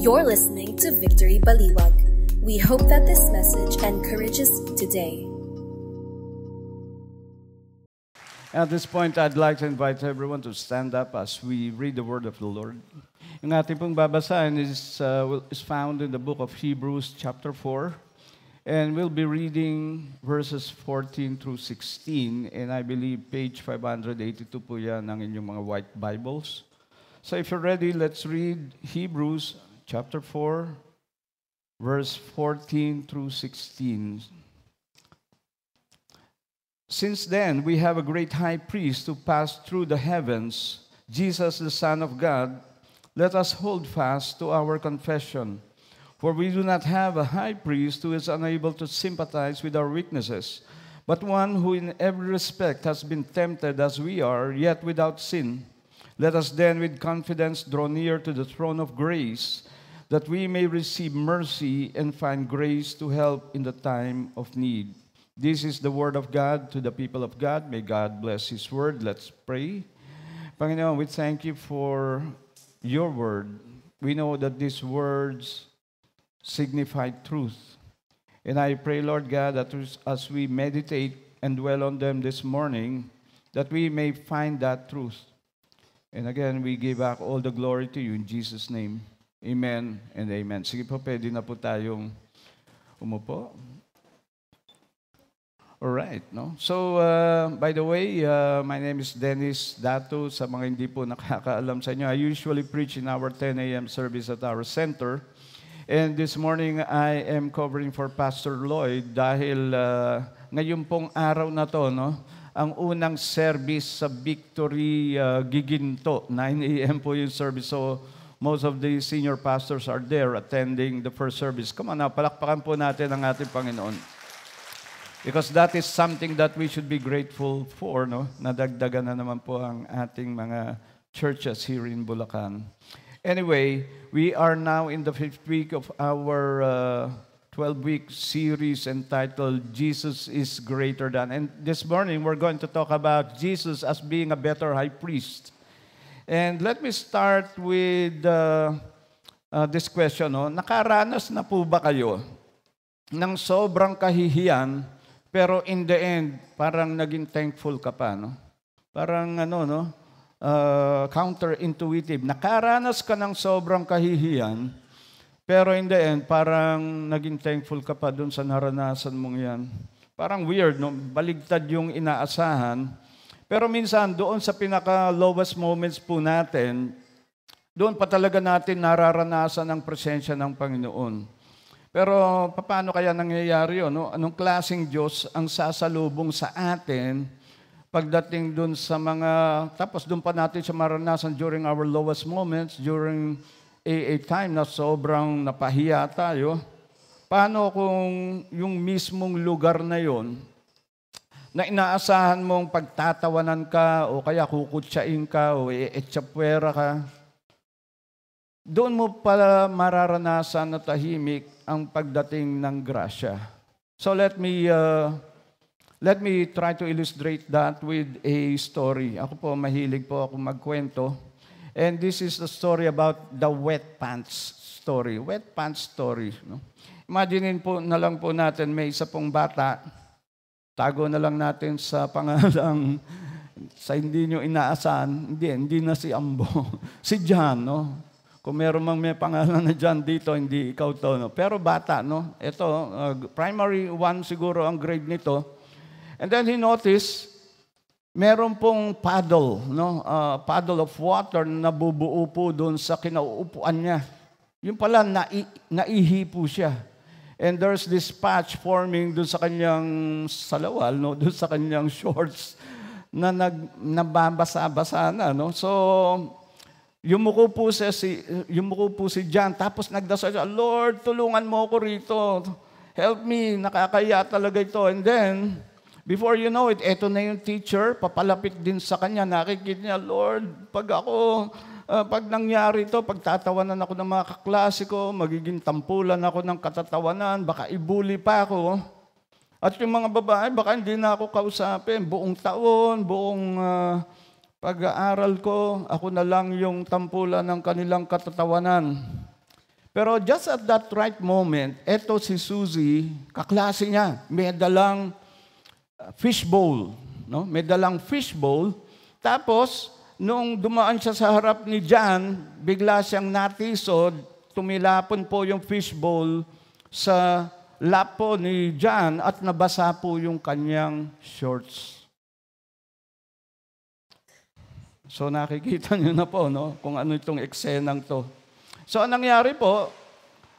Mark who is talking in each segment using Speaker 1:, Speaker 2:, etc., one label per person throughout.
Speaker 1: You're listening to Victory Baliwag. We hope that this message encourages you today.
Speaker 2: At this point, I'd like to invite everyone to stand up as we read the word of the Lord. Yung ating pong babasahin is found in the book of Hebrews chapter 4. And we'll be reading verses 14 through 16. And I believe page 582 po yan ng inyong mga white Bibles. So if you're ready, let's read Hebrews chapter 4, verse 14 through 16. Since then, we have a great high priest who passed through the heavens, Jesus, the Son of God. Let us hold fast to our confession. For we do not have a high priest who is unable to sympathize with our weaknesses, but one who in every respect has been tempted as we are, yet without sin. Let us then with confidence draw near to the throne of grace, that we may receive mercy and find grace to help in the time of need. This is the word of God to the people of God. May God bless His word. Let's pray. Panginoon, we thank you for your word. We know that these words signify truth. And I pray, Lord God, that as we meditate and dwell on them this morning, that we may find that truth. And again, we give back all the glory to you in Jesus' name. Amen and amen. Sige po, pwede na po tayong umupo. Alright, no? So, by the way, my name is Dennis Dato. Sa mga hindi po nakakaalam sa inyo, I usually preach in our 10 a.m. service at our center. And this morning, I am covering for Pastor Lloyd dahil ngayon pong araw na to, no? Ang unang service sa Victory Giginto, 9 a.m. po yung service. So, most of the senior pastors are there attending the first service. Come on, palakpakan po natin ang ating Panginoon. Because that is something that we should be grateful for, no? Nadagdagan na naman po ang ating mga churches here in Bulacan. Anyway, we are now in the 5th week of our 12-week series entitled Jesus is Greater Than. And this morning, we're going to talk about Jesus as being a better high priest. And let me start with this question, no? Nakaranas na po ba kayo ng sobrang kahihiyan, pero in the end, parang naging thankful ka pa, no? Parang counterintuitive. Nakaranas ka ng sobrang kahihiyan, pero in the end, parang naging thankful ka pa dun sa naranasan mong yan. Parang weird, no? Baligtad yung inaasahan. Pero minsan, doon sa pinaka-lowest moments po natin, doon pa talaga natin nararanasan ang presensya ng Panginoon. Pero paano kaya nangyayari yun? No? Anong klaseng Diyos ang sasalubong sa atin pagdating dun sa mga, tapos dun pa natin siya maranasan during our lowest moments, during a time na sobrang napahiya tayo. Paano kung yung mismong lugar na yon na inaasahan mong pagtatawanan ka o kaya kukutsain ka o etsapwera ka, doon mo pala mararanasan na tahimik ang pagdating ng grasya. So let me try to illustrate that with a story. Ako po, mahilig po ako magkwento. And this is the story about the wet pants story. Wet pants story. No? Imaginin po na lang po natin, may isa pong bata, tago na lang natin sa pangalang, sa hindi nyo inaasahan, hindi na si Ambo, si John, no? Kung meron mang may pangalan na John dito, hindi ikaw to, no? Pero bata, no? Ito, primary 1 siguro ang grade nito. And then he noticed, meron pong paddle, no? Paddle of water na nabubuo po doon sa kinauupuan niya. Yung pala, naihi po siya. And there's this patch forming doon sa kanyang salawal, no? Doon sa kanyang shorts na nababasa-basa na, no? So, yumuko po si John, tapos nagdasal siya, Lord, tulungan mo ako rito. Help me, nakakaya talaga ito. And then, before you know it, eto na yung teacher, papalapit din sa kanya, nakikita niya, Lord, pag nangyari ito, pagtatawanan ako ng mga kaklase ko, magiging tampulan ako ng katatawanan, baka ibuli pa ako. At yung mga babae, baka hindi na ako kausapin, buong taon, buong pag-aaral ko, ako na lang yung tampulan ng kanilang katatawanan. Pero just at that right moment, eto si Susie, kaklase niya, may dalang fishbowl. No? May dalang fishbowl. Tapos, nung dumaan siya sa harap ni John, bigla siyang natisod, tumilapon po yung fishbowl sa lap po ni John at nabasa po yung kanyang shorts. So nakikita niyo na po, no, kung ano itong eksenang to. So anong nangyari po,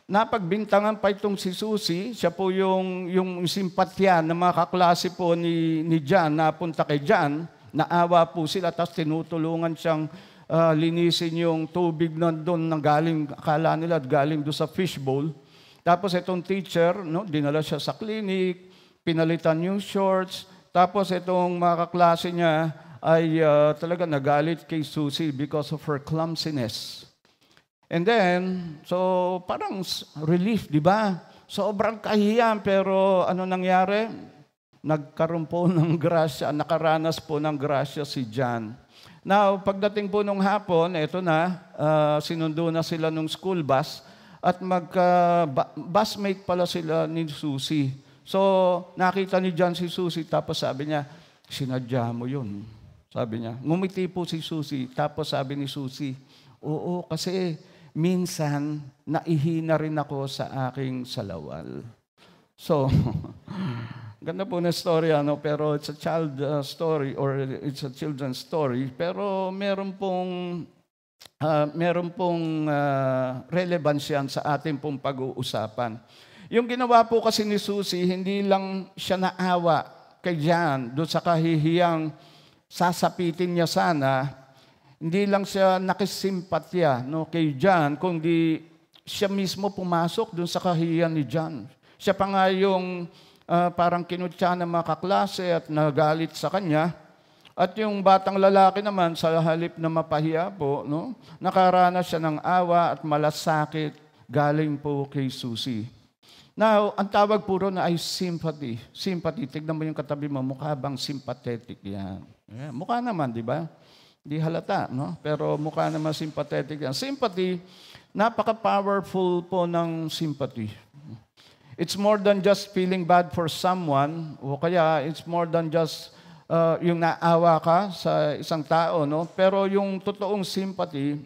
Speaker 2: napagbintangan pa itong si Susie, siya po yung simpatya ng mga kaklase po ni John, napunta kay John, naawa po sila, tapos tinutulungan siyang linisin yung tubig na doon na galing, akala nila galing doon sa fishbowl. Tapos itong teacher, no, dinala siya sa clinic, pinalitan yung shorts, tapos itong mga kaklase niya ay talaga nagalit kay Susie because of her clumsiness. And then, so parang relief, di ba? Sobrang kahiyan, pero ano nangyari? Nagkaroon po ng grasya, nakaranas po ng grasya si John. Now, pagdating po nung hapon, eto na, sinundo na sila nung school bus, at busmate pala sila ni Susie. So, nakita ni John si Susie, tapos sabi niya, sinadya mo yun. Sabi niya, ngumiti po si Susie, tapos sabi ni Susie, oo, kasi minsan naihina rin ako sa aking salawal. So, ganda po na story, ano, pero it's a child story or it's a children's story, pero meron pong relevance yan sa ating pong pag-uusapan. Yung ginawa po kasi ni Susie, hindi lang siya naawa kay John doon sa kahihiyang sasapitin niya sana, hindi lang siya nakisimpatya, no, kay John, kundi siya mismo pumasok doon sa kahihiyan ni John. Siya pa nga yung parang kinutya ng mga kaklase at nagalit sa kanya. At yung batang lalaki naman, sa halip na mapahiya po, no, nakaranas siya ng awa at malasakit galing po kay Susie. Now, ang tawag po ron ay sympathy. Sympathy, tignan mo yung katabi mo, mukha bang sympathetic yan? Yeah, mukha naman, di ba? Di halata, no? Pero mukha naman sympathetic yan. Sympathy, napaka-powerful po ng sympathy. It's more than just feeling bad for someone, o kaya it's more than just yung naawa ka sa isang tao, no? Pero yung totoong sympathy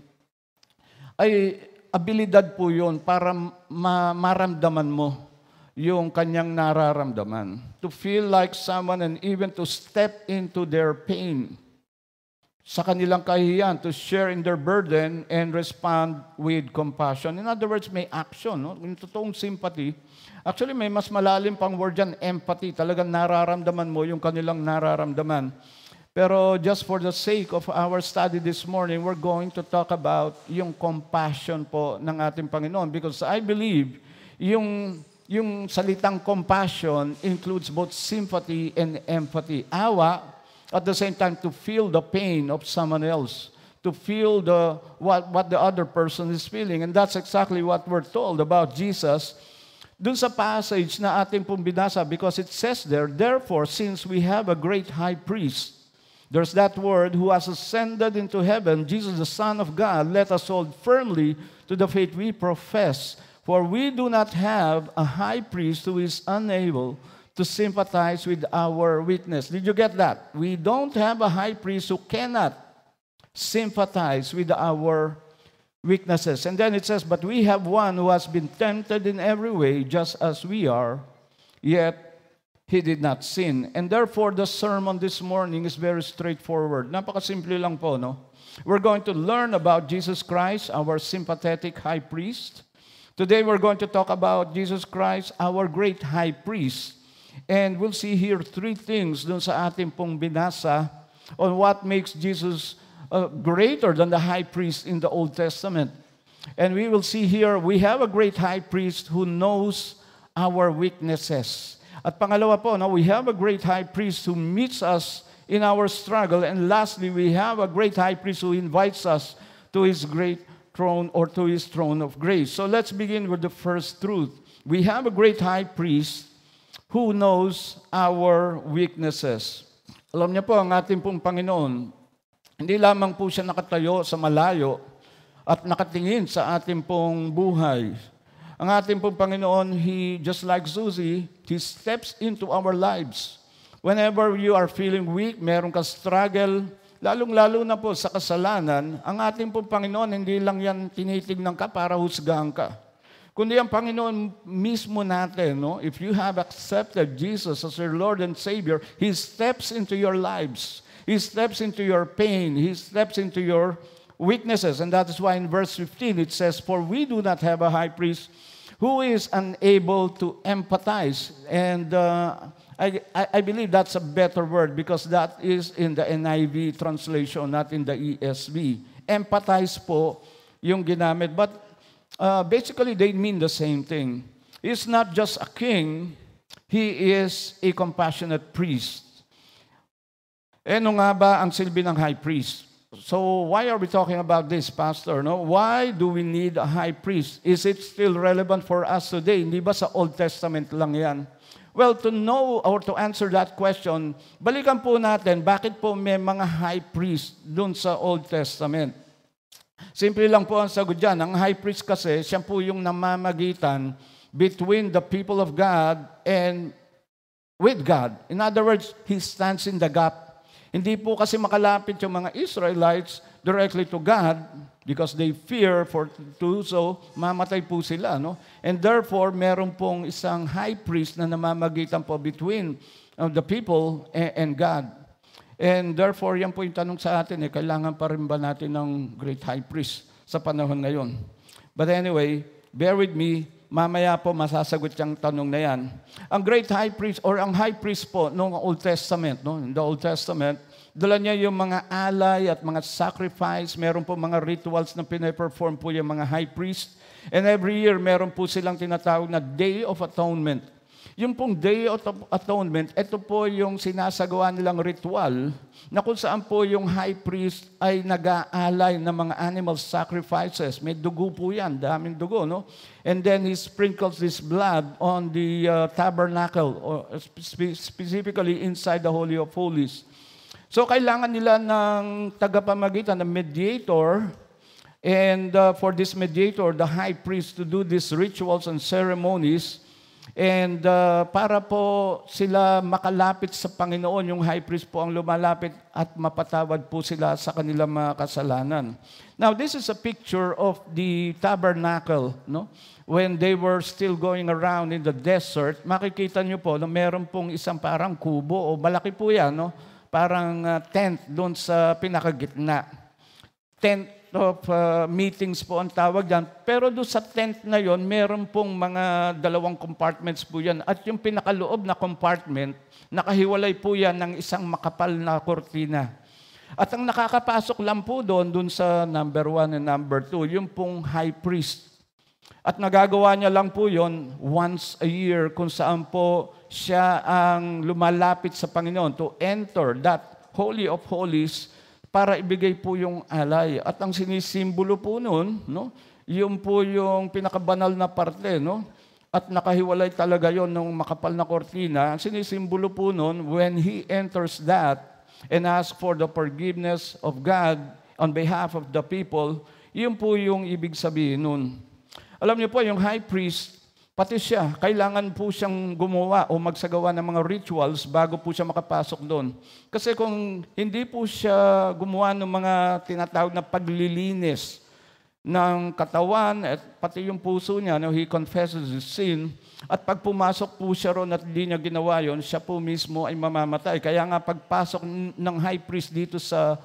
Speaker 2: ay abilidad po yun para maramdaman mo yung kanyang nararamdaman. To feel like someone and even to step into their pain. Sa kanilang kahihiyan, to share in their burden and respond with compassion. In other words, may action, no? Yung totoong sympathy. Actually, may mas malalim pang word dyan, empathy. Talagang nararamdaman mo yung kanilang nararamdaman. Pero just for the sake of our study this morning, we're going to talk about yung compassion po ng ating Panginoon. Because I believe yung salitang compassion includes both sympathy and empathy. Awa, at the same time, to feel the pain of someone else. To feel what the other person is feeling. And that's exactly what we're told about Jesus dun sa passage na ating pong binasa, because it says there, therefore, since we have a great high priest, there's that word, who has ascended into heaven, Jesus the Son of God, let us hold firmly to the faith we profess. For we do not have a high priest who is unable to sympathize with our weakness. Did you get that? We don't have a high priest who cannot sympathize with our weaknesses. And then it says, but we have one who has been tempted in every way, just as we are, yet he did not sin. And therefore, the sermon this morning is very straightforward. Napakasimple lang po, no? We're going to learn about Jesus Christ, our sympathetic high priest. Today, we're going to talk about Jesus Christ, our great high priest. And we'll see here three things dun sa ating pong binasa on what makes Jesus greater than the high priest in the Old Testament. And we will see here, we have a great high priest who knows our weaknesses. At pangalawa po, no, we have a great high priest who meets us in our struggle. And lastly, we have a great high priest who invites us to his great throne or to his throne of grace. So let's begin with the first truth. We have a great high priest who knows our weaknesses. Alam niyo po, ang ating pong Panginoon, hindi lamang po siya nakatayo sa malayo at nakatingin sa ating pong buhay. Ang ating pong Panginoon, just like Susie, He steps into our lives. Whenever you are feeling weak, meron ka struggle, lalong-lalo na po sa kasalanan, ang ating pong Panginoon, hindi lang yan tinitignan ka para husgahan ka. Kundi ang Panginoon mismo natin, no? If you have accepted Jesus as your Lord and Savior, He steps into your lives. He steps into your pain. He steps into your weaknesses. And that is why in verse 15 it says, "For we do not have a high priest who is unable to empathize." And I believe that's a better word because that is in the NIV translation, not in the ESV. Empathize po yung ginamit. But basically, they mean the same thing. He's not just a king, he is a compassionate priest. Ano nga ba ang silbi ng high priest? So why are we talking about this, Pastor? No? Why do we need a high priest? Is it still relevant for us today? Hindi ba sa Old Testament lang yan? Well, to know or to answer that question, balikan po natin, bakit po may mga high priest dun sa Old Testament? Simple lang po ang sagot dyan. Ang high priest kasi, siya po yung namamagitan between the people of God and with God. In other words, He stands in the gap. Hindi po kasi makalapit yung mga Israelites directly to God because they fear for to do so, mamatay po sila. No? And therefore, meron pong isang high priest na namamagitan po between the people and God. And therefore, yan po yung tanong sa atin, kailangan pa rin ba natin ng great high priest sa panahon ngayon? But anyway, bear with me, mamaya po masasagot yung tanong na yan. Ang great high priest or ang high priest po noong Old Testament, no? In the Old Testament, dala niya yung mga alay at mga sacrifice. Meron po mga rituals na pinaperform po yung mga high priest. And every year, meron po silang tinatawag na Day of Atonement. Yung pong Day of Atonement, ito po yung sinasagawa nilang ritual na kung saan po yung high priest ay nag-aalay ng mga animal sacrifices. May dugo po yan, daming dugo, no? And then he sprinkles this blood on the tabernacle, or specifically inside the Holy of Holies. So kailangan nila ng tagapamagitan, ng mediator, and for this mediator, the high priest to do these rituals and ceremonies. And para po sila makalapit sa Panginoon, yung high priest po ang lumalapit at mapatawad po sila sa kanilang mga kasalanan. Now, this is a picture of the tabernacle, no? When they were still going around in the desert, makikita nyo po na meron pong isang parang kubo o malaki po yan, no? Parang tent doon sa pinakagitna. Tent of meetings po ang tawag dyan. Pero doon sa tent na yon, meron pong mga 2 compartments po yan. At yung pinakaloob na compartment, nakahiwalay po yan ng isang makapal na kortina. At ang nakakapasok lang po doon sa number 1 and number 2, yung pong high priest. At nagagawa niya lang po yon once a year kung saan po siya ang lumalapit sa Panginoon to enter that Holy of Holies para ibigay po yung alay. At ang sinisimbolo po noon, no, yun po yung pinakabanal na parte, no? At nakahiwalay talaga yon ng makapal na kortina. Ang sinisimbolo po noon, when he enters that and asks for the forgiveness of God on behalf of the people, yun po yung ibig sabihin noon. Alam niyo po, yung high priest, pati siya, kailangan po siyang gumawa o magsagawa ng mga rituals bago po siya makapasok doon. Kasi kung hindi po siya gumawa ng mga tinatawag na paglilinis ng katawan at pati yung puso niya, no, he confesses his sin, at pag pumasok po siya ron at hindi niya ginawa yon, siya po mismo ay mamamatay. Kaya nga pagpasok ng high priest dito sa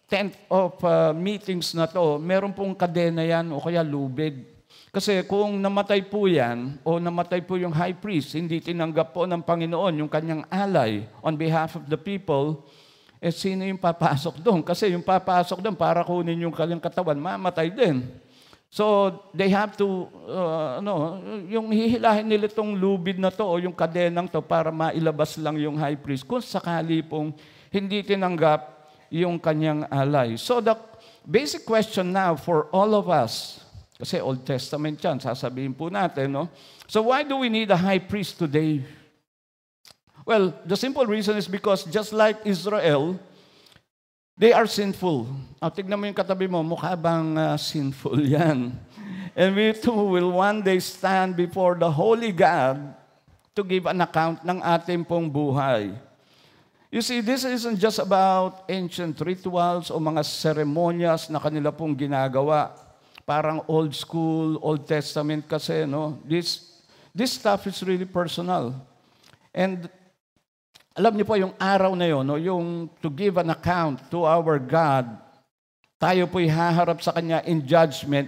Speaker 2: tent of meetings na to, meron pong kadena yan o kaya lubid. Kasi kung namatay po yan, o namatay po yung high priest, hindi tinanggap po ng Panginoon yung kanyang alay on behalf of the people, sino yung papasok doon? Kasi yung papasok doon para kunin yung kanyang katawan, mamatay din. So, they have to, yung hihilahin nila itong lubid na to o yung kadenang to para mailabas lang yung high priest kung sakali pong hindi tinanggap yung kanyang alay. So, the basic question now for all of us, kasi Old Testament yan, sasabihin po natin, no? So why do we need a high priest today? Well, the simple reason is because just like Israel, They are sinful. Tignan mo yung katabi mo, mukha bang sinful yan? And we too will one day stand before the Holy God to give an account ng ating pong buhay. You see, this isn't just about ancient rituals o mga seremonyas na kanila pong ginagawa. Parang old school, Old Testament kasi, no? This stuff is really personal. And alam niyo po, yung araw na yun, no? Yung to give an account to our God, tayo po'y haharap sa Kanya in judgment,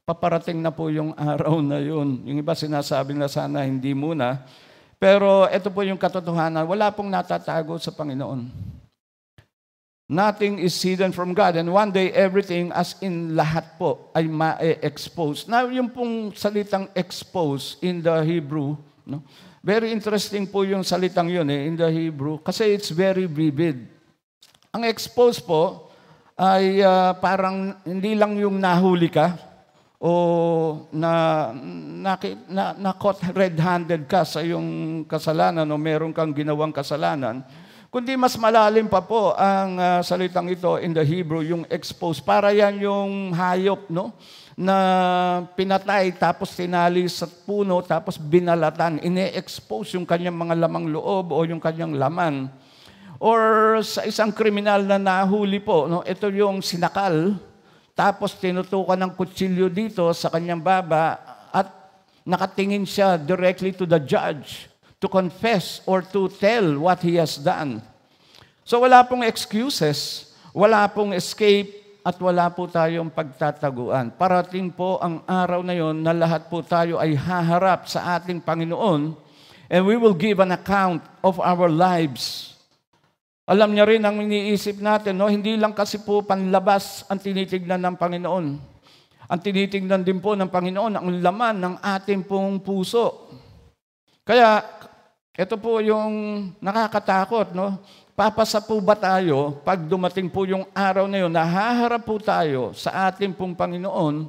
Speaker 2: paparating na po yung araw na yun. Yung iba sinasabi na sana hindi muna. Pero ito po yung katotohanan, wala pong natatago sa Panginoon. Nothing is hidden from God. And one day, everything, as in lahat po, ay ma-expose. Now, yung pong salitang expose in the Hebrew, no? Very interesting po yung salitang yun in the Hebrew, kasi it's very vivid. Ang expose po ay parang hindi lang yung nahuli ka, o caught red-handed ka sa iyong kasalanan o meron kang ginawang kasalanan, kundi mas malalim pa po ang salitang ito in the Hebrew, yung expose. Para yan yung hayop, no? Na pinatay tapos tinali sa puno tapos binalatan. Ine-expose yung kanyang mga lamang loob o yung kanyang laman. Or sa isang kriminal na nahuli po, no? Ito yung sinakal, tapos tinutukan ng kutsilyo dito sa kanyang baba at nakatingin siya directly to the judge to confess or to tell what he has done. So wala pong excuses, wala pong escape, at wala po tayong pagtataguan. Parating po ang araw na yon na lahat po tayo ay haharap sa ating Panginoon and we will give an account of our lives. Alam niya rin ang iniisip natin, no? Hindi lang kasi po panlabas ang tinitignan ng Panginoon. Ang tinitignan din po ng Panginoon ang laman ng ating pong puso. Kaya, ito po yung nakakatakot, no? Papasa po ba tayo pag dumating po yung araw na yun, nahaharap po tayo sa ating pong Panginoon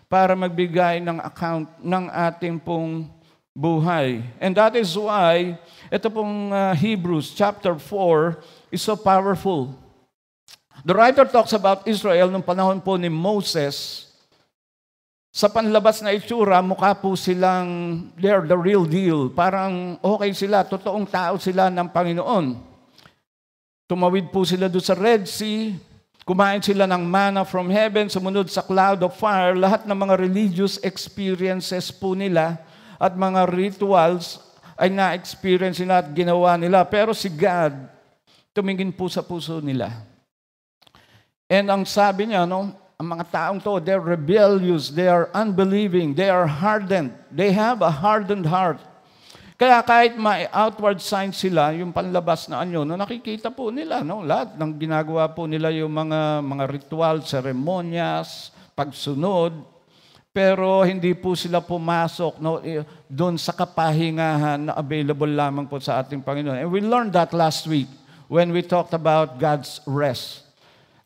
Speaker 2: para magbigay ng account ng ating pong buhay. And that is why, ito pong Hebrews chapter 4, is so powerful. The writer talks about Israel nung panahon po ni Moses. Sa panlabas na itsura, mukha po silang, they're the real deal. Parang okay sila, totoong tao sila ng Panginoon. Tumawid po sila doon sa Red Sea, kumain sila ng manna from heaven, sumunod sa cloud of fire, lahat ng mga religious experiences po nila at mga rituals ay na-experience nila at ginawa nila. Pero si God, tumingin po sa puso nila. And ang sabi niya, no, ang mga taong to, they're rebellious, they are unbelieving, they are hardened, they have a hardened heart. Kaya kahit may outward signs sila, yung panlabas na anyo, no, nakikita po nila, no, lahat ng ginagawa po nila yung mga ritual, seremonyas, pagsunod, pero hindi po sila pumasok, no, doon sa kapahingahan na available lamang po sa ating Panginoon. And we learned that last week when we talked about God's rest.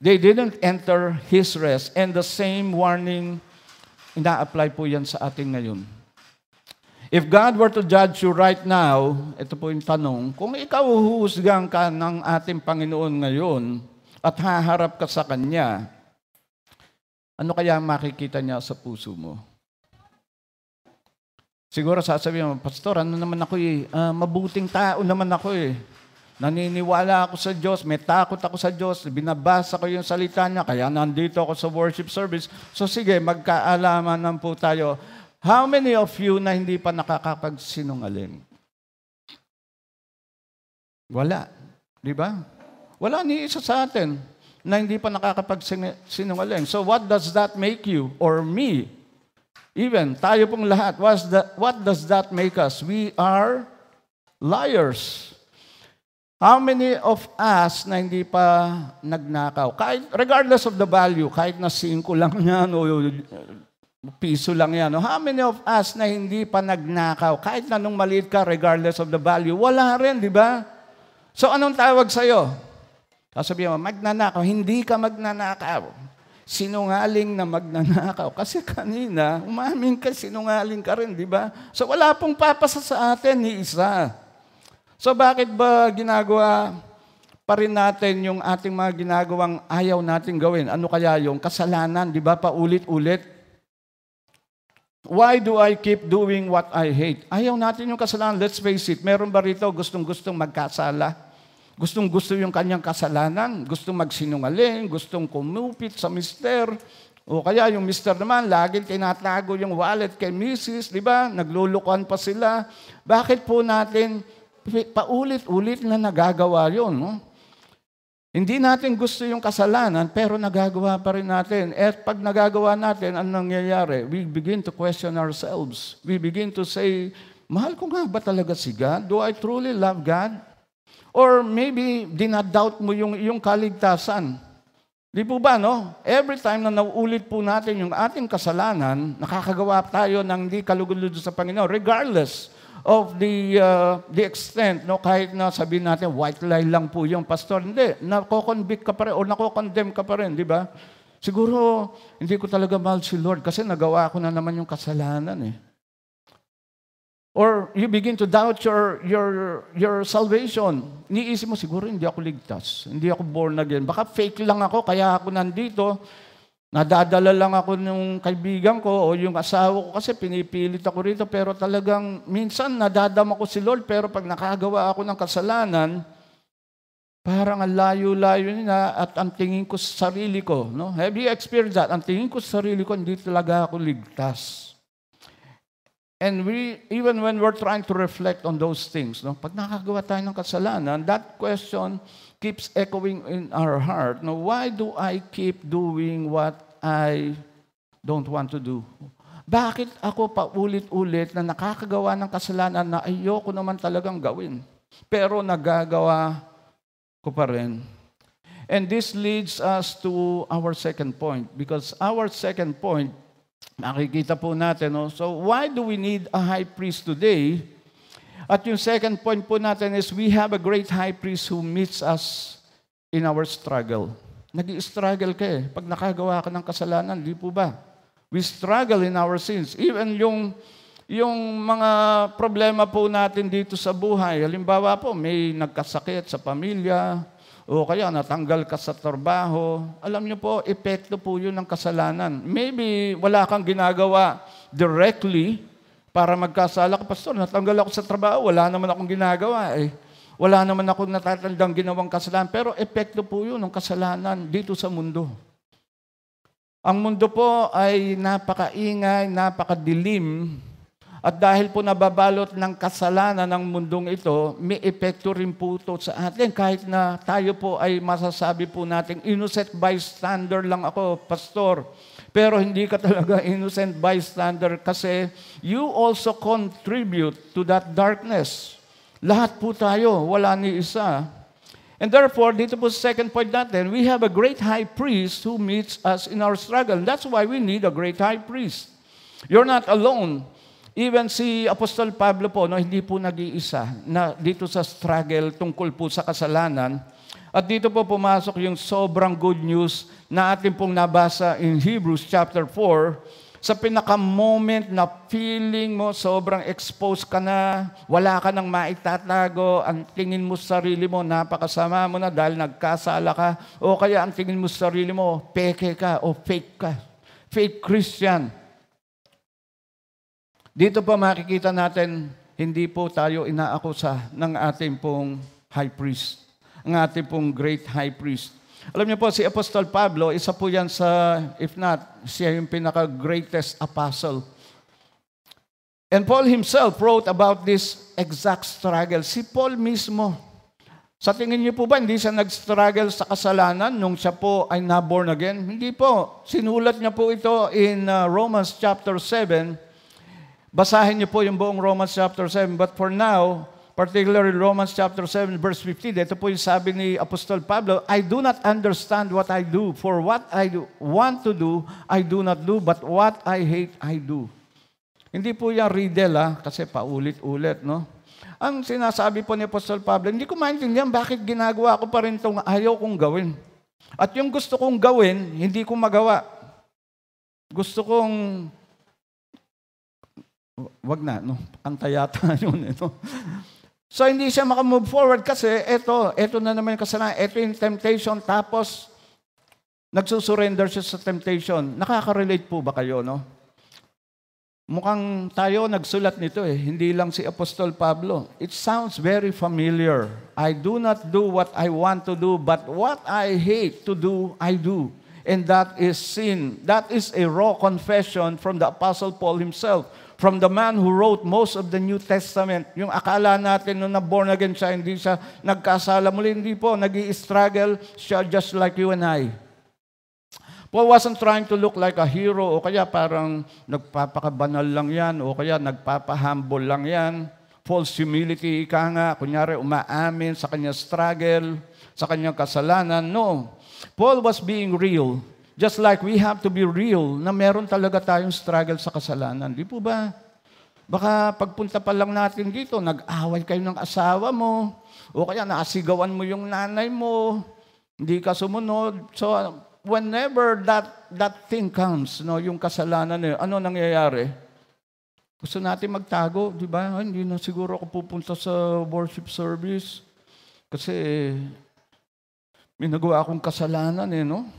Speaker 2: They didn't enter His rest. And the same warning, ina-apply po yan sa ating ngayon. If God were to judge you right now, ito po yung tanong, kung ikaw huhusgang ka ng ating Panginoon ngayon at haharap ka sa Kanya, ano kaya makikita niya sa puso mo? Siguro sasabihin mo, Pastor, ano naman ako mabuting tao naman ako Naniniwala ako sa Diyos, may takot ako sa Diyos, binabasa ko yung salita niya, kaya nandito ako sa worship service. So sige, magkaalaman lang po tayo. How many of you na hindi pa nakakapagsinungaling? Wala. Di ba? Wala ni isa sa atin na hindi pa nakakapagsinungaling. So what does that make you or me? Even, tayo pong lahat, what does that make us? We are liars. How many of us na hindi pa nagnakaw? Kahit, regardless of the value, kahit na 5 lang yan o piso lang yan. How many of us na hindi pa nagnakaw? Kahit na nung maliit ka, regardless of the value, wala rin, di ba? So anong tawag sa'yo? Sasabihin mo, magnanakaw. Hindi ka magnanakaw. Sinungaling na magnanakaw. Kasi kanina, umamin ka, sinungaling ka rin, di ba? So wala pong papasa sa atin ni isa. So bakit ba ginagawa pa rin natin yung ating mga ginagawang ayaw nating gawin. Ano kaya yung kasalanan, di ba? Paulit-ulit. Why do I keep doing what I hate? Ayaw natin yung kasalanan. Let's face it, meron ba rito gustong-gustong magkasala? Gustong-gusto yung kanyang kasalanan? Gustong magsinungaling? Gustong kumupit sa mister? O kaya yung mister naman, laging tinatago yung wallet kay Mrs., di ba? Naglulukuhan pa sila. Bakit po natin paulit-ulit na nagagawa yun? No? Hindi natin gusto yung kasalanan, pero nagagawa pa rin natin. At pag nagagawa natin, anong nangyayari? We begin to question ourselves. We begin to say, mahal ko nga ba talaga si God? Do I truly love God? Or maybe, dinadoubt mo yung kaligtasan. Di po ba, no? Every time na nauulit po natin yung ating kasalanan, nakakagawa tayo ng hindi kalugod-lugod sa Panginoon, regardless of the extent, no? Kahit na sabihin natin, white lie lang po yung pastor. Hindi, nako-convict ka pa rin o nako-condemn ka pa rin, di ba? Siguro, hindi ko talaga mahal si Lord kasi nagawa ko na naman yung kasalanan eh. Or you begin to doubt your salvation. Niisip mo, siguro hindi ako ligtas. Hindi ako born again. Baka fake lang ako, kaya ako nandito. Nadadala lang ako ng kaibigan ko o yung asawa ko kasi pinipilit ako rito. Pero talagang minsan nadadama ko si Lord. Pero pag nakagawa ako ng kasalanan, parang ang layo-layo niya at ang tingin ko sa sarili ko. No? Have you experienced that? Ang tingin ko sa sarili ko, hindi talaga ako ligtas. And even when we're trying to reflect on those things, no, pag nakagawa tayo ng kasalanan, that question keeps echoing in our heart. No, why do I keep doing what I don't want to do? Bakit ako paulit-ulit na nakakagawa ng kasalanan na ayoko naman talagang gawin, pero nagagawa ko pa rin? And this leads us to our second point, because our second point, makikita po natin, no? So why do we need a high priest today? At yung second point po natin is we have a great high priest who meets us in our struggle. Nag-i-struggle ka eh. Pag nakagawa ka ng kasalanan, di po ba? We struggle in our sins. Even yung mga problema po natin dito sa buhay, halimbawa po, may nagkasakit sa pamilya, o kaya natanggal ka sa trabaho, alam niyo po, epekto po yun ng kasalanan. Maybe wala kang ginagawa directly para magkasala ka, Pastor, natanggal ako sa trabaho, wala naman akong ginagawa eh. Wala naman akong natatandang ginawang kasalanan, pero epekto po yun ng kasalanan dito sa mundo. Ang mundo po ay napakaingay, napakadilim, at dahil po nababalot ng kasalanan ng mundong ito, may epekto rin po ito sa atin. Kahit na tayo po ay masasabi po natin, innocent bystander lang ako, Pastor. Pero hindi ka talaga innocent bystander kasi you also contribute to that darkness. Lahat po tayo, wala ni isa. And therefore, dito po sa second point natin, we have a great high priest who meets us in our struggle. That's why we need a great high priest. You're not alone. Even si Apostol Pablo po, no, hindi po nag-iisa na dito sa struggle tungkol po sa kasalanan. At dito po pumasok yung sobrang good news na atin pong nabasa in Hebrews chapter 4. Sa pinaka-moment na feeling mo, sobrang exposed ka na, wala ka nang maitatago, ang tingin mo sa sarili mo, napakasama mo na dahil nagkasala ka, o kaya ang tingin mo sa sarili mo, peke ka o fake ka, fake Christian. Dito po makikita natin, hindi po tayo inaakusa ng ating pong high priest, ang ating pong great high priest. Alam niyo po, si Apostol Pablo, isa po yan sa, if not, siya yung pinaka-greatest apostle. And Paul himself wrote about this exact struggle. Si Paul mismo, sa tingin niyo po ba, hindi siya nag-struggle sa kasalanan nung siya po ay na-born again? Hindi po. Sinulat niya po ito in Romans chapter 7. Basahin niyo po yung buong Romans chapter 7. But for now, particularly Romans chapter 7, verse 15, ito po yung sabi ni Apostol Pablo, I do not understand what I do, for what I want to do, I do not do, but what I hate, I do. Hindi po yan riddle, kasi paulit-ulit, no? Ang sinasabi po ni Apostol Pablo, hindi ko maintindihan bakit ginagawa ko pa rin itong ayaw kong gawin. At yung gusto kong gawin, hindi ko magawa. Gusto kong wag na, no? Kanta yata yun. No? So hindi siya makamove forward kasi ito na naman yung kasalanan, ito yung temptation, tapos nagsusurrender siya sa temptation. Nakaka-relate po ba kayo, no? Mukhang tayo nagsulat nito hindi lang si Apostol Pablo. It sounds very familiar. I do not do what I want to do, but what I hate to do, I do. And that is sin. That is a raw confession from the Apostle Paul himself, from the man who wrote most of the New Testament. Yung akala natin nung na-born again siya, hindi siya nagkasala muli, hindi po, nag-i-struggle siya just like you and I. Paul wasn't trying to look like a hero o kaya parang nagpapakabanal lang yan o kaya nagpapahumble lang yan. False humility, ika nga, kunyari umaamin sa kanyang struggle, sa kanyang kasalanan. No. Paul was being real. Just like we have to be real na meron talaga tayong struggle sa kasalanan. Di po ba? Baka pagpunta pa lang natin dito, nag-away kayo ng asawa mo o kaya naasigawan mo yung nanay mo, hindi ka sumunod. So, whenever that thing comes, no, yung kasalanan ano nangyayari? Gusto natin magtago, di ba? Hindi na siguro ako pupunta sa worship service kasi may nagawa akong kasalanan no?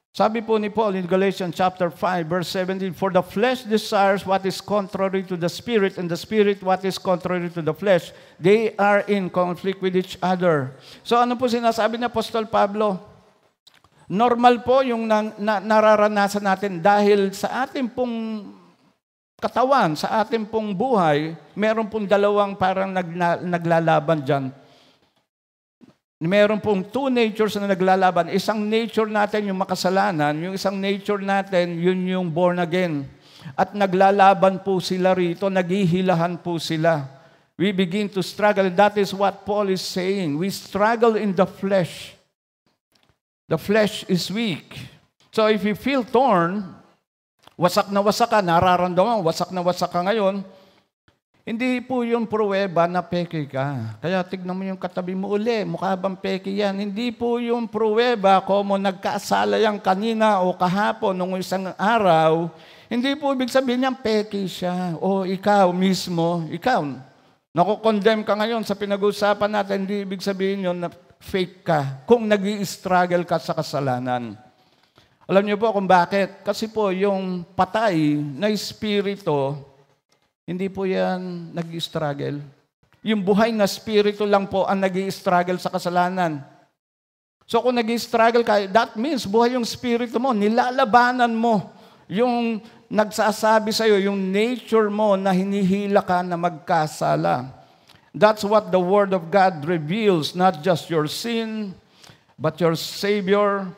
Speaker 2: Sabi po ni Paul in Galatians chapter 5 verse 17, for the flesh desires what is contrary to the spirit, and the spirit what is contrary to the flesh. They are in conflict with each other. So ano po sinasabi ni Apostol Pablo? Normal po yung nararanasan natin dahil sa ating pong katawan, sa ating pong buhay, meron pong dalawang parang naglalaban dyan. Meron pong two natures na naglalaban. Isang nature natin yung makasalanan, yung isang nature natin, yun yung born again. At naglalaban po sila rito, naghihilahan po sila. We begin to struggle, and that is what Paul is saying. We struggle in the flesh. The flesh is weak. So if you feel torn, wasak na wasak ka, nararamdaman, wasak na wasak ka ngayon, hindi po yung pruweba na peke ka. Kaya tignan mo yung katabi mo uli, mukha bang peke yan? Hindi po yung pruweba kung nagkasala yan kanina o kahapon nung isang araw, hindi po ibig sabihin niyan peke siya. O ikaw mismo, ikaw, nakukondemn ka ngayon sa pinag-uusapan natin, hindi ibig sabihin yun na fake ka kung nag-i-struggle ka sa kasalanan. Alam niyo po kung bakit? Kasi po yung patay na espiritu, hindi po yan nag-i-struggle. Yung buhay na spirito lang po ang nag-i-struggle sa kasalanan. So kung nag-i-struggle ka, that means buhay yung spirito mo, nilalabanan mo yung nagsasabi sa'yo, yung nature mo na hinihila ka na magkasala. That's what the Word of God reveals, not just your sin, but your Savior.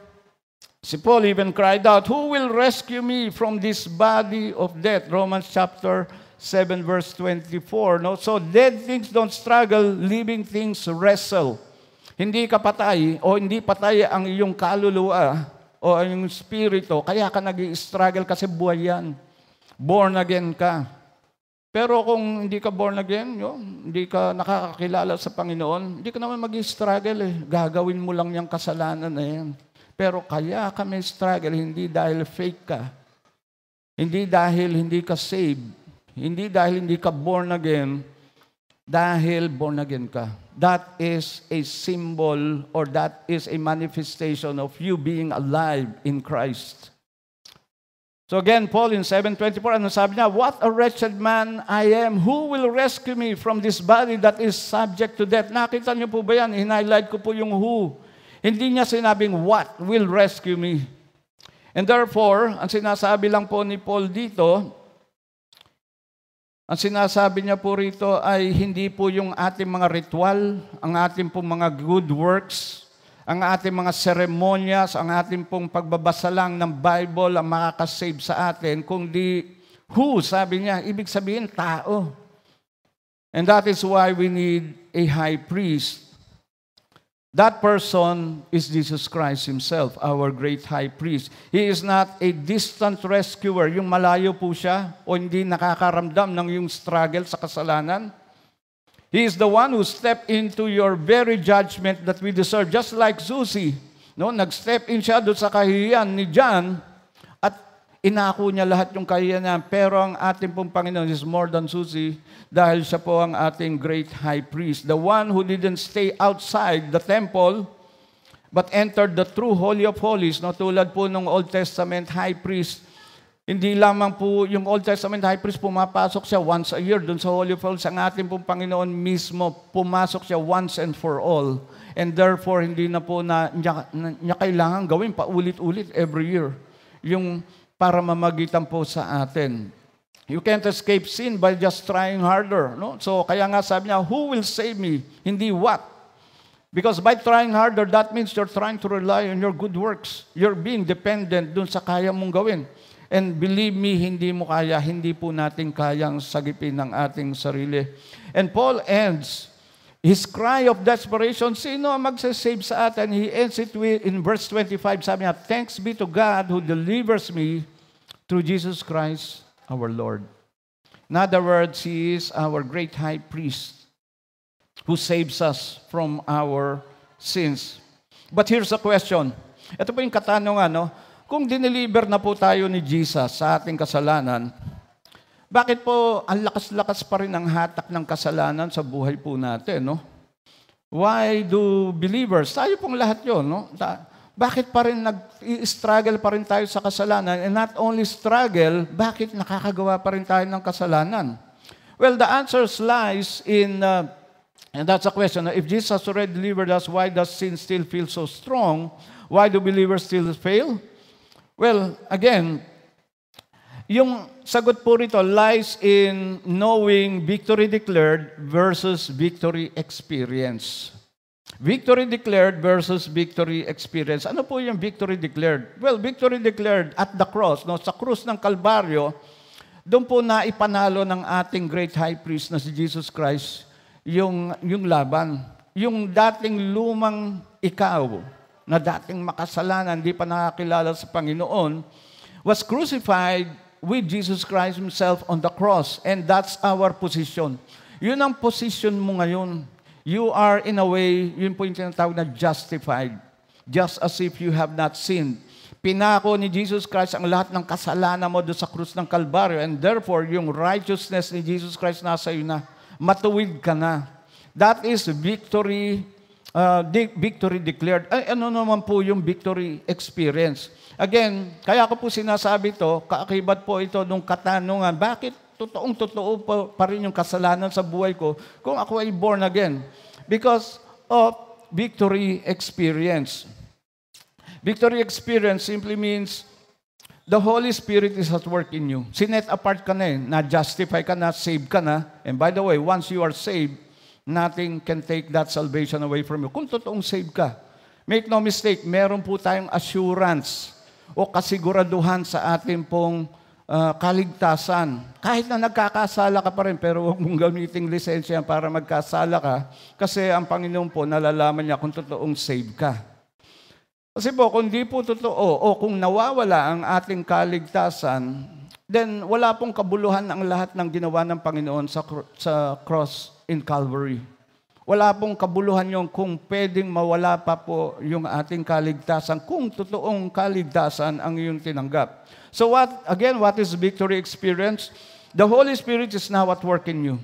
Speaker 2: Si Paul even cried out, who will rescue me from this body of death? Romans chapter 7 verse 24. No? So dead things don't struggle, living things wrestle. Hindi ka patay o hindi patay ang iyong kaluluwa o ang iyong spirito, kaya ka nag-i-struggle kasi buhay yan. Born again ka. Pero kung hindi ka born again, hindi ka nakakakilala sa Panginoon, hindi ka naman mag-i-struggle Gagawin mo lang yung kasalanan na yan. Pero kaya ka may struggle, hindi dahil fake ka. Hindi dahil hindi ka saved. Hindi dahil hindi ka born again, dahil born again ka. That is a symbol or that is a manifestation of you being alive in Christ. So again, Paul in 7:24, ano sabi niya? What a wretched man I am. Who will rescue me from this body that is subject to death? Nakita niyo po ba yan? Hinighlight ko po yung who. Hindi niya sinabing what will rescue me. And therefore, ang sinasabi lang po ni Paul dito, ang sinasabi niya po rito ay hindi po yung ating mga ritual, ang ating pong mga good works, ang ating mga seremonyas, ang ating pong pagbabasa lang ng Bible ang makakasave sa atin, kundi who, sabi niya, ibig sabihin tao. And that is why we need a high priest. That person is Jesus Christ Himself, our great high priest. He is not a distant rescuer, yung malayo po siya o hindi nakakaramdam ng yung struggle sa kasalanan. He is the one who stepped into your very judgment that we deserve, just like Susie. No? Nag-step in siya doon sa kahihiyan ni John at Inako niya lahat yung kahihiyan, pero ang ating pong Panginoon is more than susi dahil siya po ang ating great high priest. The one who didn't stay outside the temple but entered the true Holy of Holies. No? Tulad po ng Old Testament high priest, hindi lamang po yung Old Testament high priest pumapasok siya once a year dun sa Holy of Holies. Ang ating pong Panginoon mismo, pumasok siya once and for all. And therefore, hindi na po niya kailangan gawin paulit-ulit every year. Yung para mamagitan po sa atin. You can't escape sin by just trying harder. No? So kaya nga sabi niya, who will save me? Hindi what. Because by trying harder, that means you're trying to rely on your good works. You're being dependent dun sa kaya mong gawin. And believe me, hindi mo kaya, hindi po natin kayang sagipin ng ating sarili. And Paul ends his cry of desperation. Sino ang magsasave sa atin? He ends it in verse 25. Sabi niya, thanks be to God who delivers me through Jesus Christ our Lord. In other words, He is our great high priest who saves us from our sins. But here's a question. Ito po yung katanungan, no? Kung dineliver na po tayo ni Jesus sa ating kasalanan, bakit po ang lakas-lakas pa rin ang hatak ng kasalanan sa buhay po natin, no? Why do believers, tayo pong lahat yun, no? Bakit pa rin nag-struggle pa rin tayo sa kasalanan? And not only struggle, bakit nakakagawa pa rin tayo ng kasalanan? Well, the answer lies in, and that's a question, if Jesus already delivered us, why does sin still feel so strong? Why do believers still fail? Well, again, yung sagot po rito lies in knowing victory declared versus victory experienced. Victory declared versus victory experienced. Ano po yung victory declared? Well, victory declared at the cross, no, sa krus ng Kalbaryo, doon po na ipanalo ng ating great high priest na si Jesus Christ yung laban. Yung dating lumang ikaw, na dating makasalanan, hindi pa nakakilala sa Panginoon, was crucified with Jesus Christ Himself on the cross. And that's our position. Yun ang position mo ngayon. You are in a way, yun po yung tinatawag na justified. Just as if you have not sinned. Pinako ni Jesus Christ ang lahat ng kasalanan mo doon sa krus ng Kalbaryo. And therefore, yung righteousness ni Jesus Christ nasa iyo na. Matuwid ka na. That is victory, victory declared. Ay, ano naman po yung victory experience? Again, kaya ko po sinasabi to, kaakibat po ito nung katanungan, bakit totoong-totoo pa rin yung kasalanan sa buhay ko kung ako ay born again? Because of victory experience. Victory experience simply means the Holy Spirit is at work in you. Sinet apart ka na na-justify ka na, saved ka na. And by the way, once you are saved, nothing can take that salvation away from you. Kung totoong saved ka, make no mistake, meron po tayong assurance o kasiguraduhan sa ating pong kaligtasan. Kahit na nagkakasala ka pa rin, pero huwag mong gamiting lisensya para magkasala ka kasi ang Panginoon po nalalaman niya kung totoong saved ka. Kasi po, kung di po totoo o kung nawawala ang ating kaligtasan, then wala pong kabuluhan ang lahat ng ginawa ng Panginoon sa cross in Calvary. Wala pong kabuluhan yung kung pwedeng mawala pa po yung ating kaligtasan, kung totoong kaligtasan ang iyong tinanggap. So what is victory experience? The Holy Spirit is now at work in you.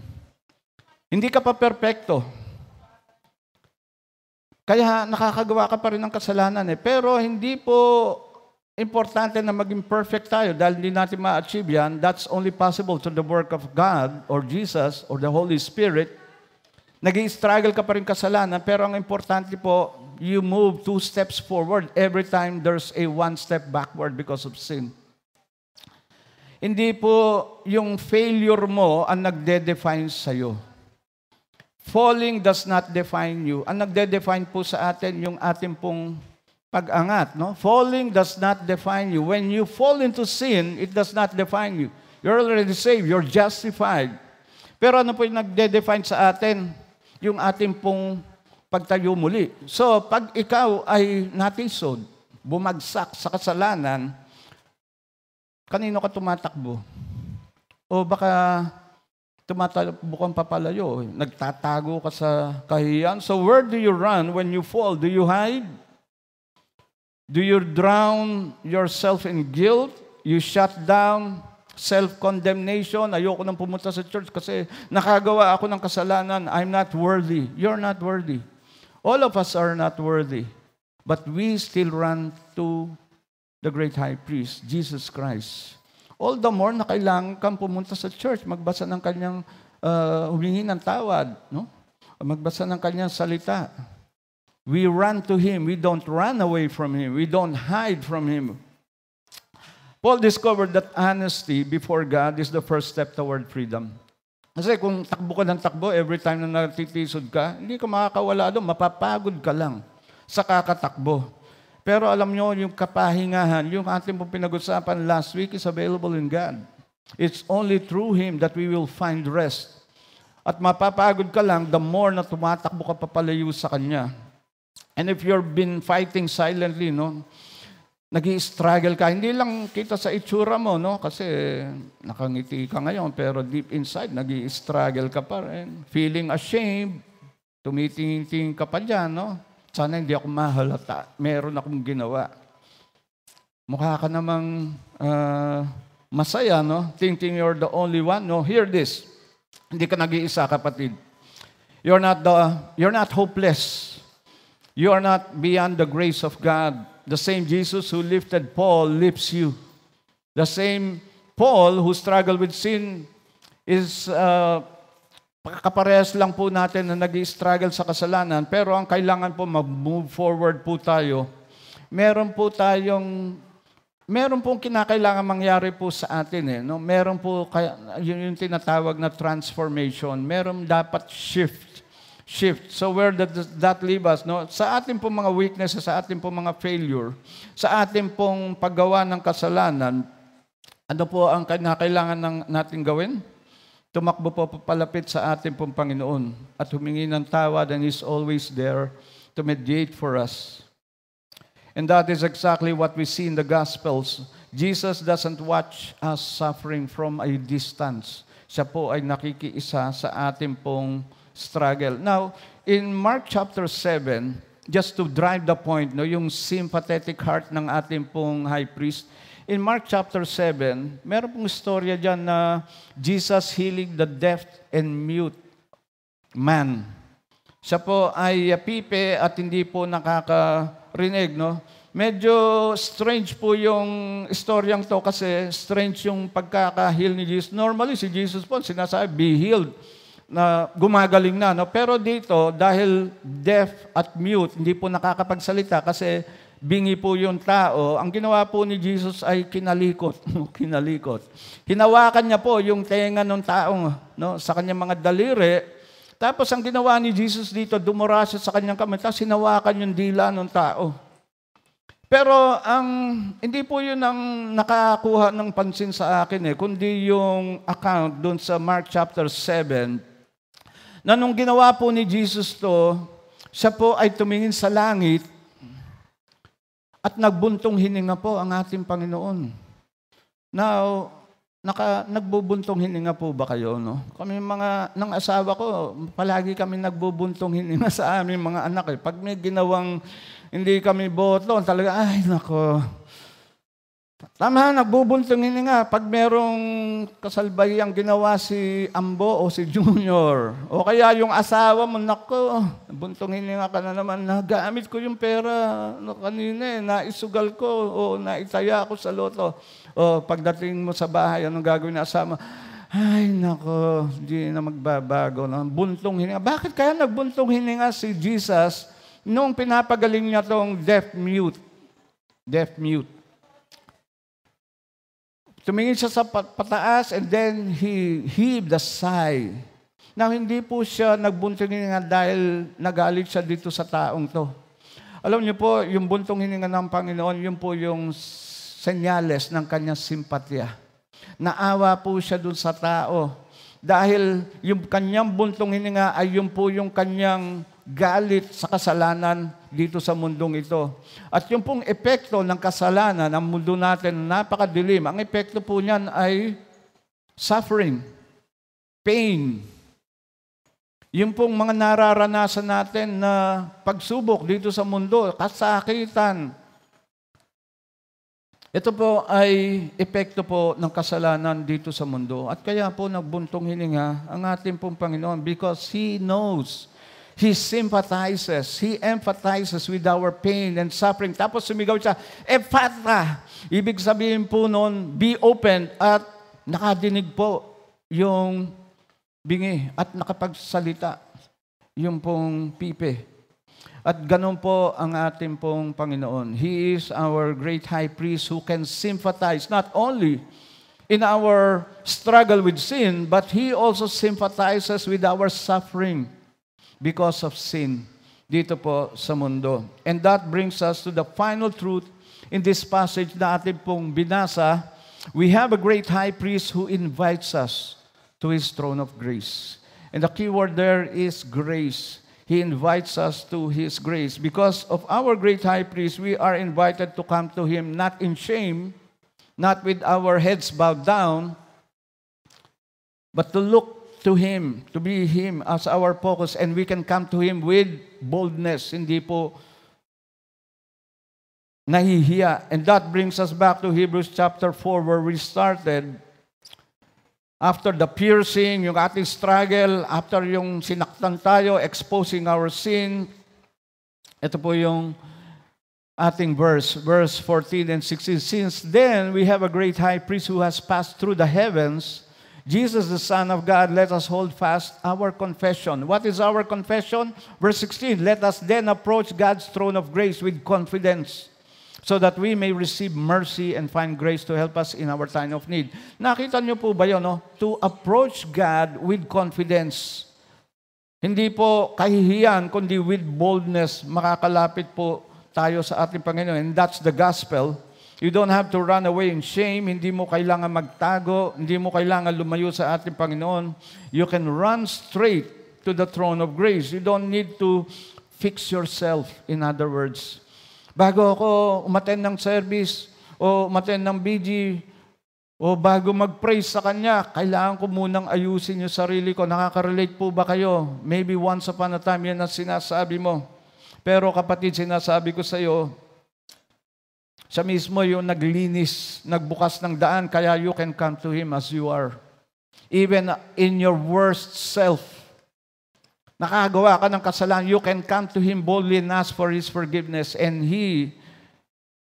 Speaker 2: Hindi ka pa perpekto. Kaya nakakagawa ka pa rin ng kasalanan Pero hindi po importante na maging perfect tayo dahil hindi natin ma-achieve yan. That's only possible through the work of God or Jesus or the Holy Spirit. Nag-i-struggle ka pa rin kasalanan, pero ang importante po, you move 2 steps forward every time there's a 1 step backward because of sin. Hindi po yung failure mo ang nagde-define sa'yo. Falling does not define you. Ang nagde-define po sa atin yung ating pong pag-angat. No? Falling does not define you. When you fall into sin, it does not define you. You're already saved. You're justified. Pero ano po yung nagde-define sa atin? Yung ating pong pagtayo muli. So, pag ikaw ay natisod, bumagsak sa kasalanan, kanino ka tumatakbo? O baka tumatakbo kang papalayo, nagtatago ka sa kahiyan. So, where do you run when you fall? Do you hide? Do you drown yourself in guilt? you shut down self-condemnation. Ayoko nang pumunta sa church kasi nakagawa ako ng kasalanan. I'm not worthy. You're not worthy. All of us are not worthy. But we still run to the great high priest, Jesus Christ. All the more na kailangan kang pumunta sa church, magbasa ng kanyang humingi ng tawad, no? Magbasa ng kanyang salita. We run to Him. We don't run away from Him. We don't hide from Him. Paul discovered that honesty before God is the first step toward freedom. Kasi kung takbo ka ng takbo, every time na natitisod ka, hindi ka makakawala doon, mapapagod ka lang sa kakatakbo. Pero alam nyo, yung kapahingahan, yung ating pong pinag-usapan last week is available in God. It's only through Him that we will find rest. At mapapagod ka lang, the more na tumatakbo ka papalayo sa Kanya. And if you've been fighting silently, no, nag-i-struggle ka, hindi lang kita sa itsura mo, no, kasi nakangiti ka ngayon, pero deep inside, nag-i-struggle ka pa rin. Feeling ashamed, tumitingin ka pa dyan, no? Sana hindi ako mahalata. Meron akong ginawa. Mukha ka namang masaya, no? Thinking you're the only one. No, hear this. Hindi ka nag-iisa, kapatid. You're not hopeless. You are not beyond the grace of God. The same Jesus who lifted Paul lifts you. The same Paul who struggled with sin is kaparehas lang po natin na nag-i-struggle sa kasalanan. Pero ang kailangan po mag-move forward po tayo. Meron pong kinakailangan mangyari po sa atin. No? Meron po, yung tinatawag na transformation. Meron dapat shift. So where does that leave us? No? Sa ating pong mga weaknesses, sa ating pong mga failure, sa ating pong paggawa ng kasalanan, ano po ang kailangan natin gawin? Tumakbo po palapit sa ating pong Panginoon at humingi ng tawad, and He's always there to mediate for us. And that is exactly what we see in the Gospels. Jesus doesn't watch us suffering from a distance. Siya po ay nakikiisa sa ating pong struggle. Now, in Mark chapter 7, just to drive the point, no, yung sympathetic heart ng ating pong high priest, in Mark chapter 7, meron pong istorya dyan na Jesus healing the deaf and mute man. Siya po ay pipe at hindi po nakakarinig, no? Medyo strange po yung istoryang to kasi strange yung pagkaka-heal ni Jesus. Normally, si Jesus po sinasabi, be healed, na gumagaling na. No? Pero dito, dahil deaf at mute, hindi po nakakapagsalita kasi bingi po yung tao, ang ginawa po ni Jesus ay kinalikot. Kinalikot. Hinawakan niya po yung tenga ng taong, no, sa kanyang mga daliri. Tapos ang ginawa ni Jesus dito, dumura siya sa kanyang kamay, tapos hinawakan yung dila ng tao. Pero hindi po yun ang nakakuha ng pansin sa akin, kundi yung account doon sa Mark chapter 7, na nung ginawa po ni Jesus to, siya po ay tumingin sa langit at nagbuntong hininga po ang ating Panginoon. Now, nagbubuntong hininga po ba kayo? No? Kami ng asawa ko, palagi kami nagbubuntong hininga sa aming mga anak. Pag may ginawang hindi kami boto, talaga, ay nako. Tama, nagbubuntong hininga. Pag merong kasalbayang ginawa si Ambo o si Junior, o kaya yung asawa mo, nako, buntong hininga ka na naman, nagamit ko yung pera kanina, naisugal ko, o naitaya ko sa loto. O pagdating mo sa bahay, anong gagawin na asawa? Ay, nako, hindi na magbabago. No? Buntong hininga. Bakit kaya nagbuntong hininga si Jesus nung pinapagaling niya tong deaf-mute? Deaf-mute. Tumingin siya sa pataas and then he heaved a sigh. Now, hindi po siya nagbuntong hininga dahil nagalit siya dito sa taong to. Alam niyo po, yung buntong hininga ng Panginoon, yun po yung senyales ng kanyang simpatya. Naawa po siya dun sa tao. Dahil yung kanyang buntong hininga ay yun po yung kanyang galit sa kasalanan dito sa mundong ito. At yung pong epekto ng kasalanan, ang mundo natin napakadilim, ang epekto po niyan ay suffering, pain. Yung pong mga nararanasan natin na pagsubok dito sa mundo, kasakitan. Ito po ay epekto po ng kasalanan dito sa mundo. At kaya po nagbuntong hininga ang ating pong Panginoon because He knows, He sympathizes, He empathizes with our pain and suffering. Tapos sumigaw siya, Ephphatha! Ibig sabihin po noon, be open, at nakadinig po yung bingi at nakapagsalita yung pong pipe. At ganun po ang ating pong Panginoon. He is our great high priest who can sympathize not only in our struggle with sin, but He also sympathizes with our suffering because of sin dito po sa mundo. And that brings us to the final truth in this passage na ating pong binasa. We have a great high priest who invites us to His throne of grace. And the key word there is grace. He invites us to His grace. Because of our great high priest, we are invited to come to Him not in shame, not with our heads bowed down, but to look to Him, to be Him as our focus, and we can come to Him with boldness, hindi po nahihiya. And that brings us back to Hebrews chapter 4 where we started. After the piercing, yung ating struggle, after yung sinaktan tayo, exposing our sin, ito po yung ating verse 14 and 16. Since then, we have a great high priest who has passed through the heavens, Jesus, the Son of God. Let us hold fast our confession. What is our confession? Verse 16, let us then approach God's throne of grace with confidence, so that we may receive mercy and find grace to help us in our time of need. Nakita niyo po ba yun, no? To approach God with confidence. Hindi po kahihiyan, kundi with boldness, makakalapit po tayo sa ating Panginoon. And that's the gospel. You don't have to run away in shame. Hindi mo kailangan magtago. Hindi mo kailangan lumayo sa ating Panginoon. You can run straight to the throne of grace. You don't need to fix yourself, in other words. Bago ako umattend ng service o umattend ng BG o bago mag-praise sa Kanya, kailangan ko munang ayusin yung sarili ko. Nakaka-relate po ba kayo? Maybe once upon a time yan ang sinasabi mo. Pero kapatid, sinasabi ko sa iyo, siya mismo yung naglinis, nagbukas ng daan, kaya you can come to Him as you are. Even in your worst self. Nakagawa ka ng kasalanan, you can come to Him boldly and ask for His forgiveness, and He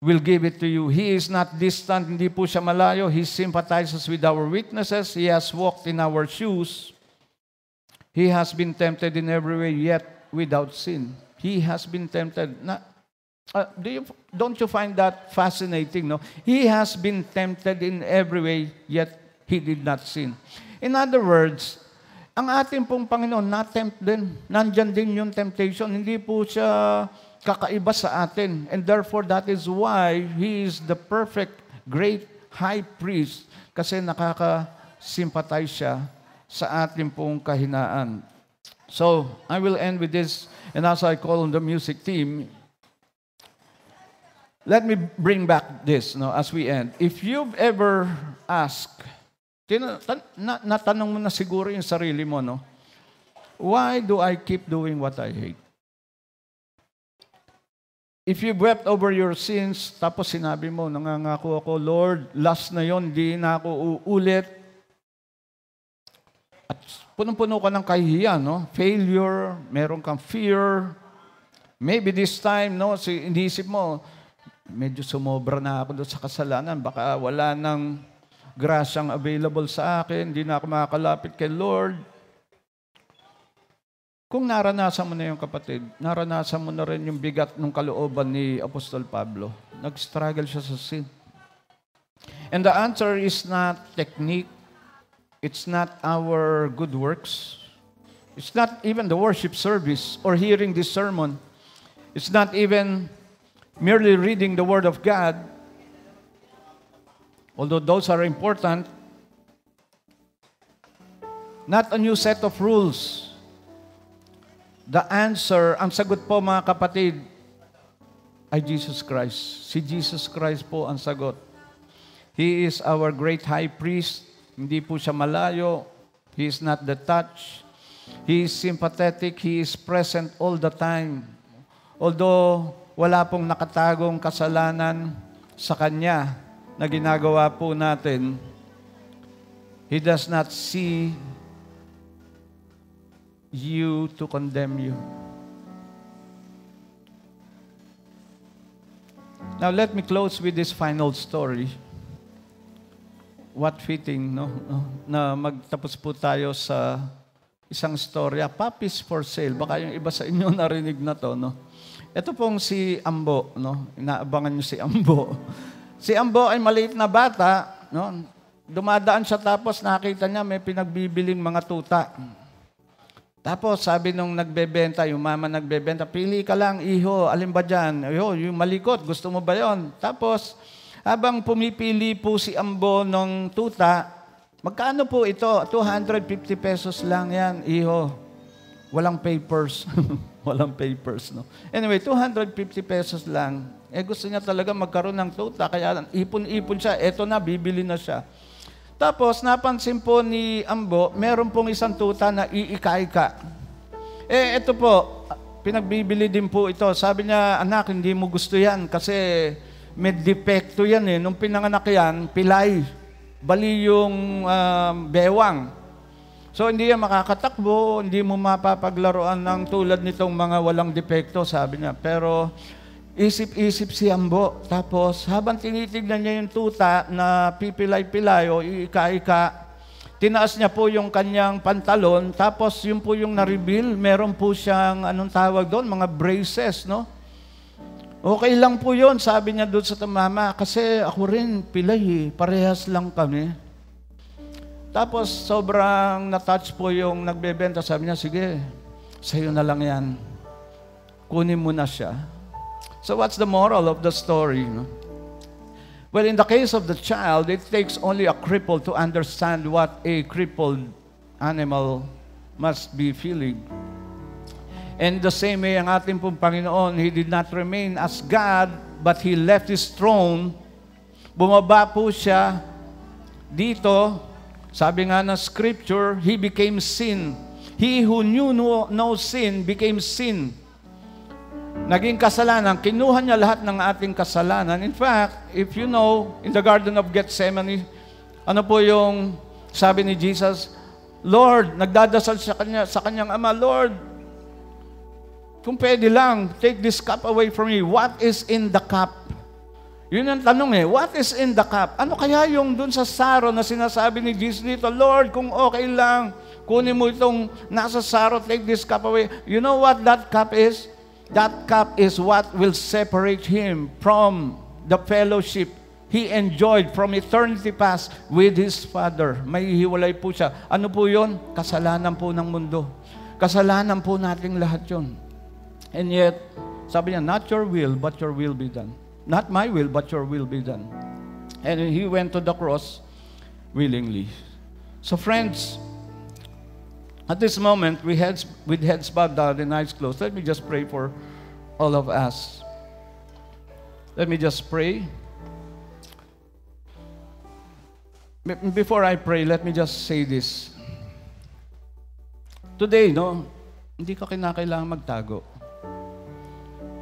Speaker 2: will give it to you. He is not distant, hindi po siya malayo. He sympathizes with our weaknesses. He has walked in our shoes. He has been tempted in every way, yet without sin. He has been tempted. Don't you find that fascinating? No? He has been tempted in every way, yet He did not sin. In other words, ang ating pong Panginoon, na-tempt din. Nandyan din yung temptation. Hindi po siya kakaiba sa atin. And therefore, that is why He is the perfect, great high priest. Kasi nakaka-sympathize siya sa ating pong kahinaan. So, I will end with this. And as I call on the music team, let me bring back this as we end. If you've ever asked, natanong mo na siguro yung sarili mo, no? Why do I keep doing what I hate? If you wept over your sins, tapos sinabi mo, nangangako ako, Lord, last na yon, di na ako uulit. At punong-puno ka ng kahihiyan, no? Failure, meron kang fear. Maybe this time, iniisip mo, medyo sumobra na ako doon sa kasalanan, baka wala nang grasyang available sa akin, hindi na ako makakalapit kay Lord. Kung naranasan mo na yung kapatid, naranasan mo na rin yung bigat ng kalooban ni Apostol Pablo. Nag-struggle siya sa sin. And the answer is not technique. It's not our good works. It's not even the worship service or hearing this sermon. It's not even merely reading the Word of God. Although those are important, not a new set of rules. The answer, ang sagot po mga kapatid, ay Jesus Christ. Si Jesus Christ po ang sagot. He is our great high priest. Hindi po siya malayo. He is not detached. He is sympathetic. He is present all the time. Although wala pong nakatagong kasalanan sa Kanya, na ginagawa po natin, He does not see you to condemn you. Now, let me close with this final story. What fitting, no? Na magtapos po tayo sa isang storya, Puppies for Sale. Baka yung iba sa inyo narinig na to, no? Ito pong si Ambo, no? Inaabangan niyo si Ambo. Si Ambo ay maliit na bata, no? Dumadaan siya tapos nakita niya may pinagbibiling mga tuta. Tapos sabi nung nagbebenta, yung mama nagbebenta, pili ka lang, iho, alin ba dyan? Iho, yung malikot, gusto mo ba yon? Tapos, habang pumipili po si Ambo ng tuta, magkano po ito? 250 pesos lang yan, iho. Walang papers. Walang papers, no? Anyway, 250 pesos lang. Gusto niya talaga magkaroon ng tuta, kaya ipon-ipon siya. Eto na, bibili na siya. Tapos, napansin po ni Ambo, meron pong isang tuta na iika-ika. Ito po, pinagbibili din po ito. Sabi niya, anak, hindi mo gusto yan kasi may depekto yan eh. Nung pinanganak yan, pilay. Bali yung bewang. So, hindi yan makakatakbo, hindi mo mapapaglaruan ng tulad nitong mga walang depekto, sabi niya. Pero, isip-isip si Ambo. Tapos, habang tinitignan niya yung tuta na pipilay-pilay o iika-ika, tinaas niya po yung kanyang pantalon. Tapos, yun po yung na-reveal. Meron po siyang, anong tawag doon? Mga braces, no? Okay lang po yun, sabi niya doon sa mama. Kasi ako rin, pilay eh. Parehas lang kami. Tapos, sobrang na-touch po yung nagbebenta. Sabi niya, sige, sa'yo na lang yan. Kunin mo na siya. So what's the moral of the story? No? Well, in the case of the child, it takes only a cripple to understand what a crippled animal must be feeling. And the same way, ang ating pong Panginoon, He did not remain as God, but He left His throne. Bumaba po siya dito. Sabi nga ng Scripture, He became sin. He who knew no sin became sin. Naging kasalanan, kinuha niya lahat ng ating kasalanan. In fact, if you know, in the Garden of Gethsemane, ano po yung sabi ni Jesus, Lord, nagdadasal sa kanyang ama, Lord, kung pwede lang, take this cup away from me. What is in the cup? Yun ang tanong eh, what is in the cup? Ano kaya yung dun sa saro na sinasabi ni Jesus dito, Lord, kung okay lang, kunin mo itong nasa saro, take this cup away. You know what that cup is? That cup is what will separate him from the fellowship he enjoyed from eternity past with his Father. May hiwalay po siya. Ano po yun? Kasalanan po ng mundo. Kasalanan po nating lahat yun. And yet, sabi niya, not your will, but your will be done. Not my will, but your will be done. And he went to the cross willingly. So friends, at this moment, with heads bowed down and eyes closed, let me just pray for all of us. Let me just pray. Before I pray, let me just say this. Today, no, hindi ka kinakailangan magtago.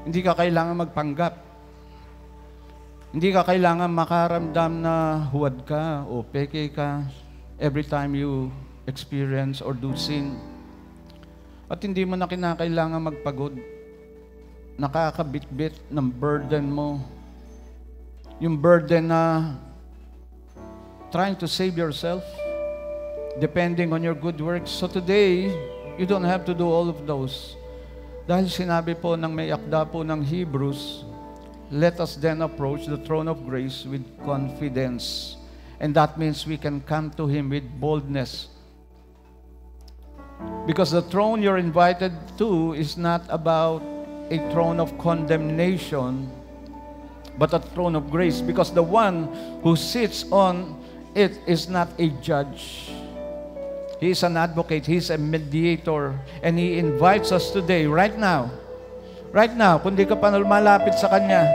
Speaker 2: Hindi ka kailangan magpanggap. Hindi ka kailangan makaramdam na huwad ka o peke ka every time you experience or do sin. At hindi mo na kinakailangan magpagod. Nakakabit-bit ng burden mo. Yung burden na trying to save yourself, depending on your good works. So today, you don't have to do all of those. Dahil sinabi po ng may akda po ng Hebrews, let us then approach the throne of grace with confidence. And that means we can come to Him with boldness. Because the throne you're invited to is not about a throne of condemnation, but a throne of grace. Because the one who sits on it is not a judge. He is an advocate. He is a mediator. And He invites us today, right now, kung di ka pa malapit sa Kanya,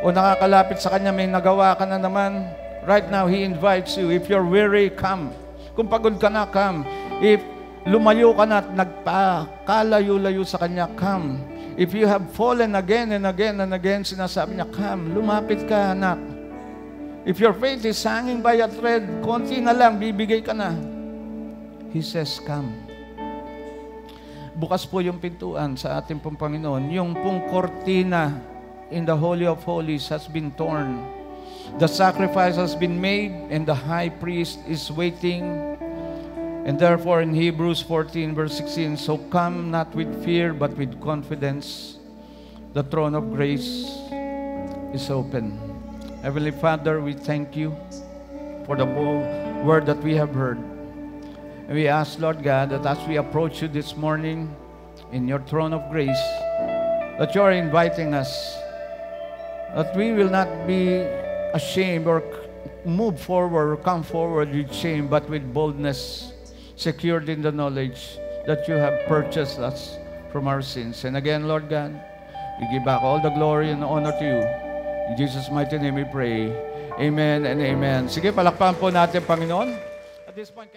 Speaker 2: o nakakalapit sa Kanya, may nagawa ka na naman, right now, He invites you. If you're weary, come. Kung pagod ka na, come. If lumayo ka na at nagpakalayo-layo sa Kanya, come. If you have fallen again and again and again, sinasabi niya, come, lumapit ka, anak. If your faith is hanging by a thread, konti na lang, bibigay ka na. He says, come. Bukas po yung pintuan sa ating pong Panginoon. Yung pong kortina in the Holy of Holies has been torn. The sacrifice has been made and the high priest is waiting. And therefore in Hebrews 14 verse 16, so come not with fear but with confidence. The throne of grace is open. Heavenly Father, we thank you for the word that we have heard. And we ask, Lord God, that as we approach you this morning in your throne of grace, that you are inviting us, that we will not be ashamed or move forward or come forward with shame, but with boldness, secured in the knowledge that you have purchased us from our sins. And again, Lord God, we give back all the glory and honor to you. In Jesus' mighty name we pray. Amen and amen. Sige, palakpakan po natin, Panginoon. At this point,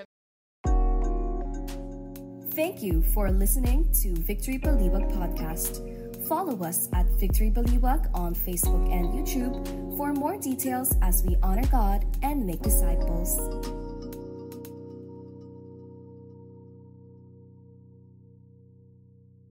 Speaker 1: Thank you for listening to Victory Baliwag Podcast. Follow us at Victory Baliwag on Facebook and YouTube for more details as we honor God and make disciples.